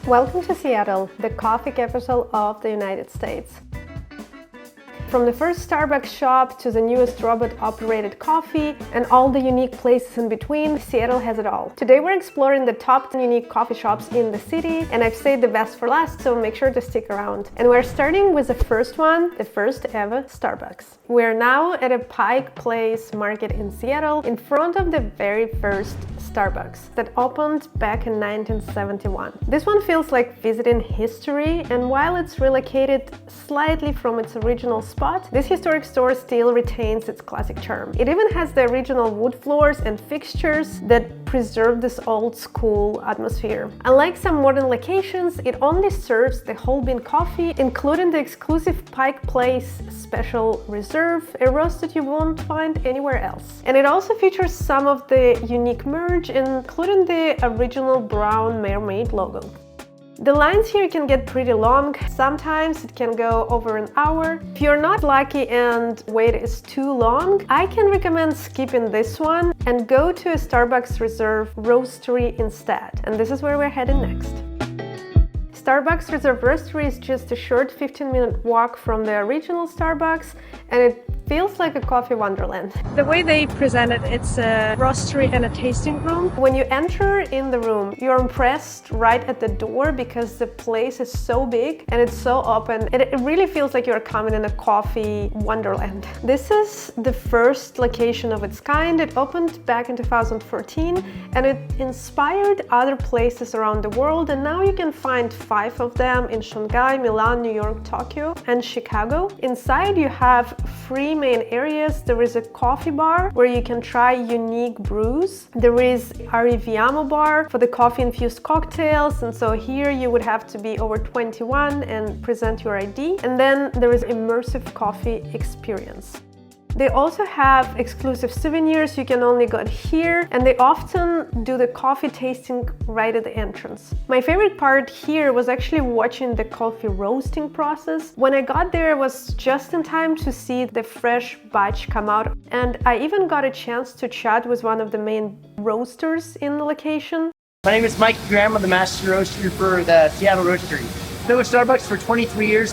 Welcome to Seattle, the coffee capital of the United States. From the first Starbucks shop to the newest robot-operated coffee and all the unique places in between, Seattle has it all. Today we're exploring the top 10 unique coffee shops in the city, and I've saved the best for last, so make sure to stick around. And we're starting with the first one, the first ever Starbucks. We're now at a Pike Place Market in Seattle, in front of the very first Starbucks that opened back in 1971. This one feels like visiting history, and while it's relocated slightly from its original spot, this historic store still retains its classic charm. It even has the original wood floors and fixtures that preserve this old school atmosphere. Unlike some modern locations, it only serves the whole bean coffee, including the exclusive Pike Place Special Reserve, a roast that you won't find anywhere else. And it also features some of the unique merch, including the original brown mermaid logo. The lines here can get pretty long. Sometimes it can go over an hour. If you're not lucky and wait is too long, I can recommend skipping this one and go to a Starbucks Reserve Roastery instead. And this is where we're heading next. Starbucks Reserve Roastery is just a short 15-minute walk from the original Starbucks, and it feels like a coffee wonderland. The way they present it, it's a roastery and a tasting room. When you enter in the room, you're impressed right at the door because the place is so big and it's so open. It really feels like you're coming in a coffee wonderland. This is the first location of its kind. It opened back in 2014 and it inspired other places around the world, and now you can find 5 of them in Shanghai, Milan, New York, Tokyo, and Chicago. Inside you have 3 main areas. There is a coffee bar where you can try unique brews. There is Arrivia bar for the coffee-infused cocktails, and so here you would have to be over 21 and present your ID. And then there is immersive coffee experience. They also have exclusive souvenirs you can only get here, and they often do the coffee tasting right at the entrance. My favorite part here was actually watching the coffee roasting process. When I got there, it was just in time to see the fresh batch come out, and I even got a chance to chat with one of the main roasters in the location. My name is Mike Graham. I'm the master roaster for the Seattle Roastery. I've been with Starbucks for 23 years.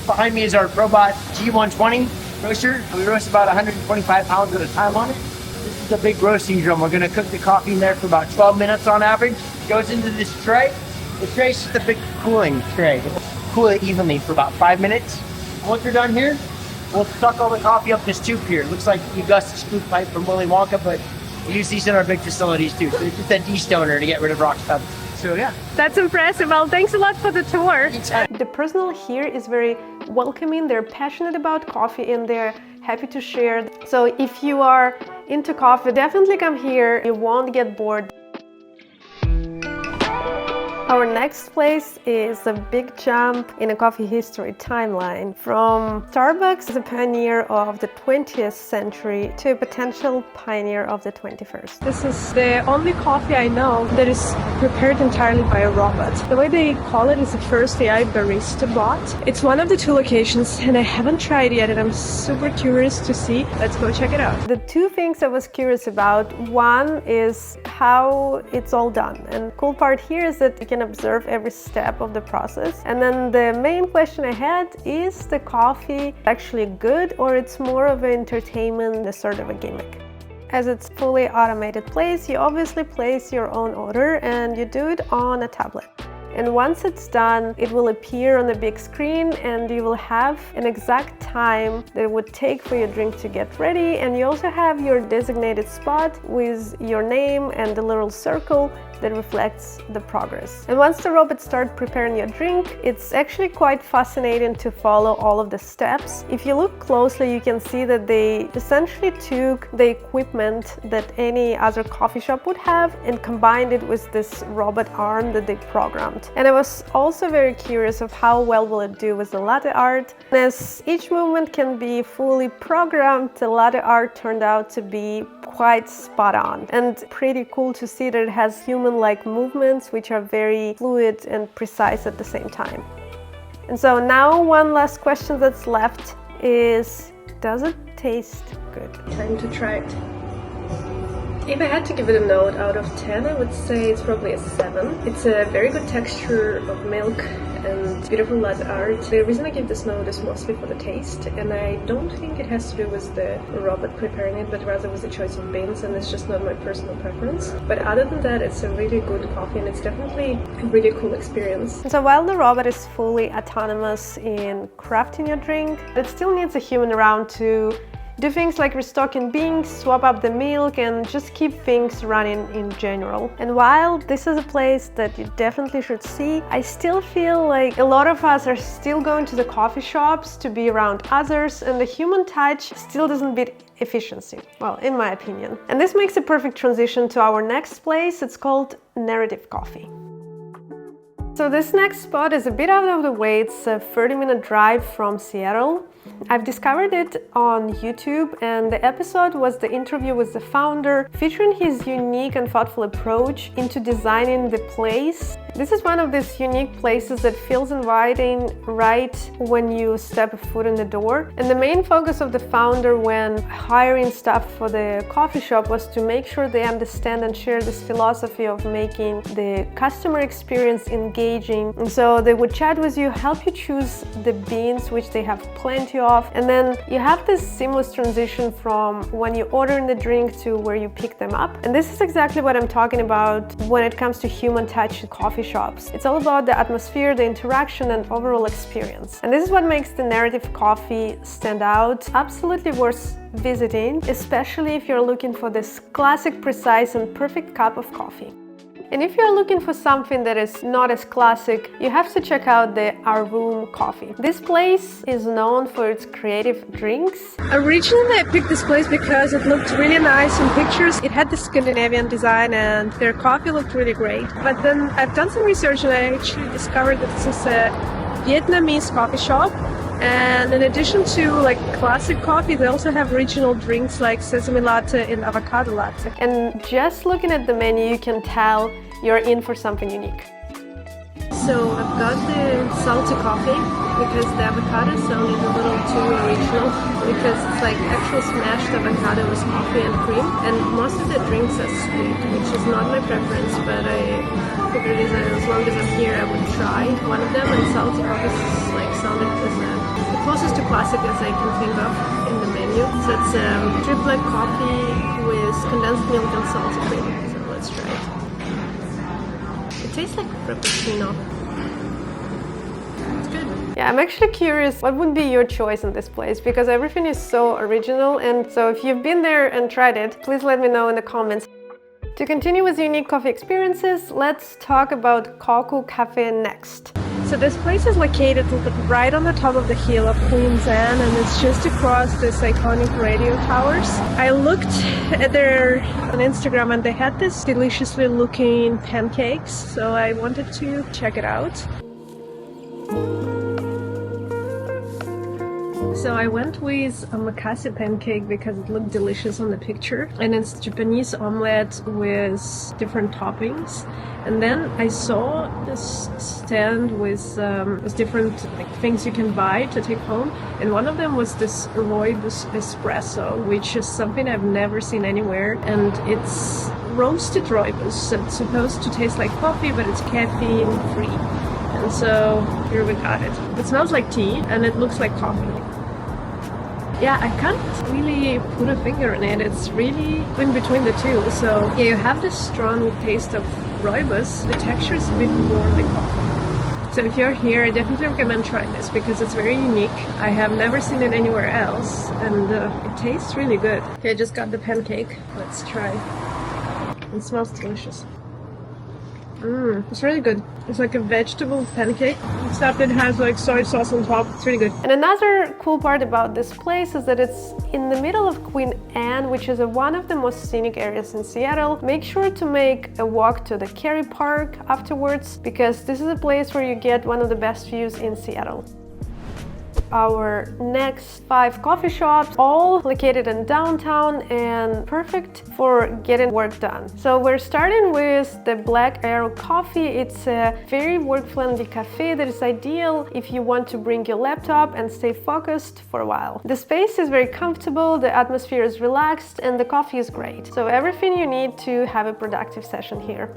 Behind me is our robot G120 roaster. We roast about 125 pounds at a time on it. This is a big roasting drum. We're going to cook the coffee in there for about 12 minutes on average. It goes into this tray. The tray is just a big cooling tray. We'll cool it evenly for about 5 minutes. Once we're done here, we'll suck all the coffee up this tube here. It looks like the Augustus scoop pipe from Willy Wonka, but we use these in our big facilities too. So it's just a de-stoner to get rid of rock stuff. So yeah. That's impressive. Well, thanks a lot for the tour. The personnel here is very welcoming. They're passionate about coffee and they're happy to share. So if you are into coffee, definitely come here. You won't get bored. Our next place is a big jump in a coffee history timeline from Starbucks, the pioneer of the 20th century, to a potential pioneer of the 21st. This is the only coffee I know that is prepared entirely by a robot. The way they call it is the first AI Barista bot. It's one of the 2 locations and I haven't tried yet and I'm super curious to see. Let's go check it out. The 2 things I was curious about, one is how it's all done. And the cool part here is that you can observe every step of the process. And then the main question I had is the coffee actually good, or it's more of an entertainment, a sort of a gimmick? As it's fully automated place, you obviously place your own order and you do it on a tablet. And once it's done, it will appear on the big screen and you will have an exact time that it would take for your drink to get ready. And you also have your designated spot with your name and the little circle that reflects the progress. And once the robot starts preparing your drink, it's actually quite fascinating to follow all of the steps. If you look closely, you can see that they essentially took the equipment that any other coffee shop would have and combined it with this robot arm that they programmed. And I was also very curious of how well will it do with the latte art. And as each movement can be fully programmed, the latte art turned out to be quite spot on, and pretty cool to see that it has human-like movements which are very fluid and precise at the same time. And so now one last question that's left is, does it taste good? Time to try it. If I had to give it a note out of 10, I would say it's probably a 7. It's a very good texture of milk and beautiful latte art. The reason I give this note is mostly for the taste, and I don't think it has to do with the robot preparing it, but rather with the choice of beans, and it's just not my personal preference. But other than that, it's a really good coffee, and it's definitely a really cool experience. So while the robot is fully autonomous in crafting your drink, it still needs a human around to do things like restocking beans, swap up the milk, and just keep things running in general. And while this is a place that you definitely should see, I still feel like a lot of us are still going to the coffee shops to be around others, and the human touch still doesn't beat efficiency, well, in my opinion. And this makes a perfect transition to our next place. It's called Narrative Coffee. So this next spot is a bit out of the way. It's a 30-minute drive from Seattle. I've discovered it on YouTube, and the episode was the interview with the founder, featuring his unique and thoughtful approach into designing the place. This is one of these unique places that feels inviting right when you step a foot in the door. And the main focus of the founder when hiring staff for the coffee shop was to make sure they understand and share this philosophy of making the customer experience engaging. And so they would chat with you, help you choose the beans, which they have plenty of, and then you have this seamless transition from when you order the drink to where you pick them up. And this is exactly what I'm talking about when it comes to human touch in coffee shops. It's all about the atmosphere, the interaction, and overall experience. And this is what makes the Narrative Coffee stand out. Absolutely worth visiting, especially if you're looking for this classic, precise, and perfect cup of coffee. And if you're looking for something that is not as classic, you have to check out the Aroom Coffee. This place is known for its creative drinks. Originally I picked this place because it looked really nice in pictures. It had the Scandinavian design and their coffee looked really great. But then I've done some research and I actually discovered that this is a Vietnamese coffee shop. And in addition to like classic coffee, they also have regional drinks like sesame latte and avocado latte. And just looking at the menu, you can tell you're in for something unique. So I've got the salty coffee because the avocado sounded a little too original, because it's like actual smashed avocado with coffee and cream. And most of the drinks are sweet, which is not my preference, but I figured as long as I'm here, I would try one of them. And salty coffee like sounded as the closest to classic as I can think of in the menu. So it's drip black coffee with condensed milk and salty cream. So let's try it. It tastes like frappuccino. It's good. Yeah, I'm actually curious what would be your choice in this place, because everything is so original. And so if you've been there and tried it, please let me know in the comments. To continue with unique coffee experiences, let's talk about Koku Cafe next. So this place is located right on the top of the hill of Queen's Anne, and it's just across this iconic radio towers. I looked at their on Instagram and they had this deliciously looking pancakes, so I wanted to check it out. So I went with a makase pancake because it looked delicious on the picture, and it's Japanese omelette with different toppings. And then I saw this stand with different things you can buy to take home, and one of them was this rooibos espresso, which is something I've never seen anywhere, and it's roasted rooibos, so it's supposed to taste like coffee, but it's caffeine-free. And so here we got it. It smells like tea and it looks like coffee. Yeah, I can't really put a finger on it. It's really in between the two. So yeah, you have this strong taste of rooibos. The texture is a bit more like coffee. So if you're here, I definitely recommend trying this because it's very unique. I have never seen it anywhere else, and it tastes really good. Okay, I just got the pancake. Let's try. It smells delicious. It's really good. It's like a vegetable pancake. Stuff that has like soy sauce on top. It's really good. And another cool part about this place is that it's in the middle of Queen Anne, which is one of the most scenic areas in Seattle. Make sure to make a walk to the Kerry Park afterwards, because this is a place where you get one of the best views in Seattle. our next 5 coffee shops, all located in downtown and perfect for getting work done. So we're starting with the Black Arrow Coffee. It's a very work-friendly cafe that is ideal if you want to bring your laptop and stay focused for a while. The space is very comfortable, the atmosphere is relaxed, and the coffee is great. So everything you need to have a productive session here.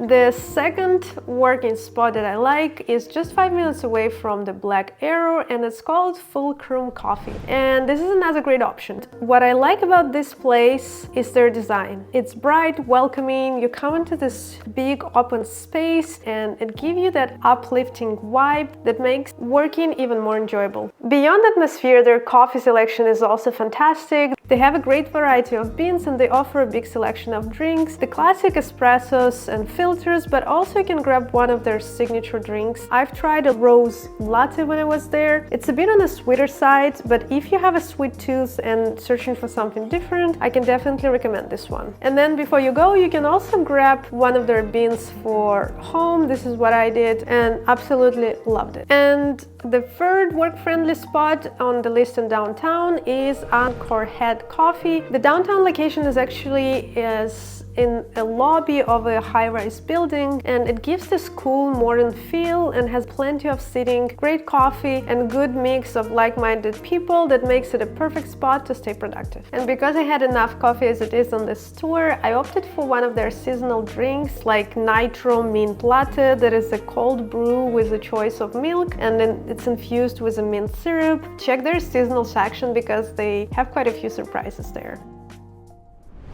The second working spot that I like is just 5 minutes away from the Black Arrow, and it's called Fulcrum Coffee. And this is another great option. What I like about this place is their design. It's bright, welcoming, you come into this big open space and it gives you that uplifting vibe that makes working even more enjoyable. Beyond atmosphere, their coffee selection is also fantastic. They have a great variety of beans and they offer a big selection of drinks, the classic espressos and filters, but also you can grab one of their signature drinks. I've tried a rose latte when I was there. It's a bit on the sweeter side, but if you have a sweet tooth and searching for something different, I can definitely recommend this one. And then before you go, you can also grab one of their beans for home. This is what I did and absolutely loved it. And the third work-friendly spot on the list in downtown is Archorhead Coffee. The downtown location is actually in a lobby of a high-rise building, and it gives this cool modern feel and has plenty of seating, great coffee, and good mix of like-minded people that makes it a perfect spot to stay productive. And because I had enough coffee as it is on this tour, I opted for one of their seasonal drinks like Nitro Mint Latte that is a cold brew with a choice of milk, and then it's infused with a mint syrup. Check their seasonal section because they have quite a few surprises there.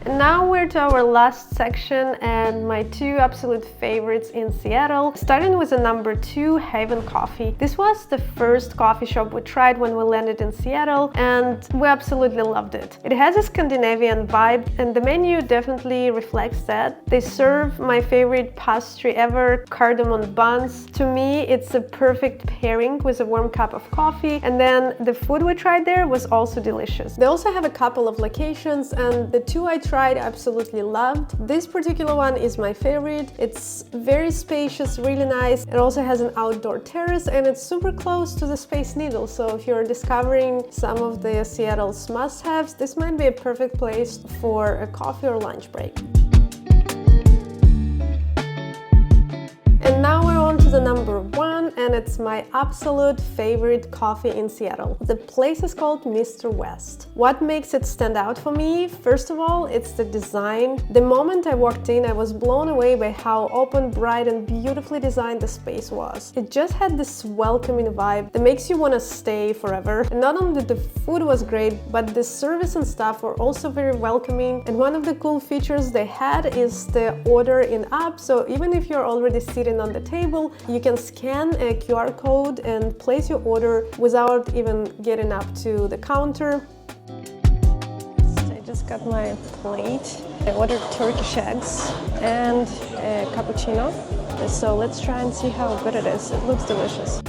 And now we're to our last section and my 2 absolute favorites in Seattle, starting with the number 2, Hagen Coffee. This was the first coffee shop we tried when we landed in Seattle and we absolutely loved it. It has a Scandinavian vibe and the menu definitely reflects that. They serve my favorite pastry ever, cardamom buns. To me, it's a perfect pairing with a warm cup of coffee, and then the food we tried there was also delicious. They also have a couple of locations and the 2 I tried I absolutely loved. This particular one is my favorite. It's very spacious, really nice. It also has an outdoor terrace and it's super close to the Space Needle. So if you're discovering some of the Seattle's must-haves, this might be a perfect place for a coffee or lunch break. And now we're on to the number 1, and it's my absolute favorite coffee in Seattle. The place is called Mr. West. What makes it stand out for me? First of all, it's the design. The moment I walked in, I was blown away by how open, bright, and beautifully designed the space was. It just had this welcoming vibe that makes you want to stay forever. And not only the food was great, but the service and staff were also very welcoming. And one of the cool features they had is the order in app. So even if you're already sitting on the table, you can scan a QR code and place your order without even getting up to the counter. I just got my plate. I ordered Turkish eggs and a cappuccino. So let's try and see how good it is. It looks delicious.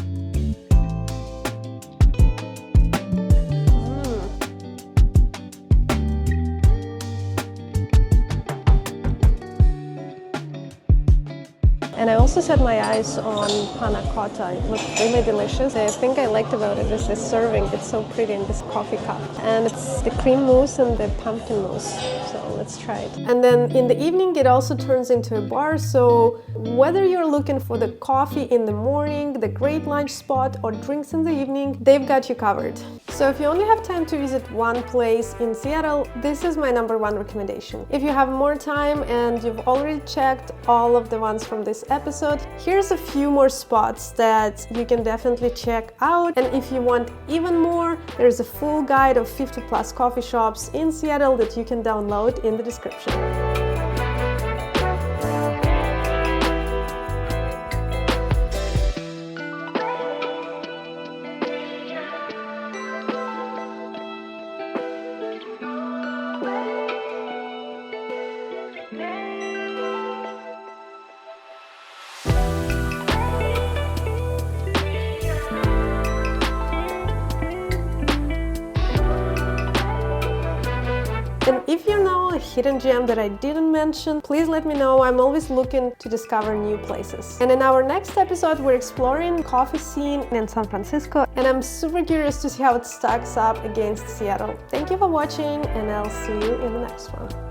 And I also set my eyes on panna cotta. It looked really delicious. The thing I liked about it is the serving. It's so pretty in this coffee cup. And it's the cream mousse and the pumpkin mousse. So let's try it. And then in the evening, it also turns into a bar. So whether you're looking for the coffee in the morning, the great lunch spot, or drinks in the evening, they've got you covered. So if you only have time to visit one place in Seattle, this is my number 1 recommendation. If you have more time and you've already checked all of the ones from this episode, here's a few more spots that you can definitely check out. And if you want even more, there's a full guide of 50+ coffee shops in Seattle that you can download in the description. And if you're now a hidden gem that I didn't mention, please let me know. I'm always looking to discover new places. And in our next episode, we're exploring coffee scene in San Francisco, and I'm super curious to see how it stacks up against Seattle. Thank you for watching, and I'll see you in the next one.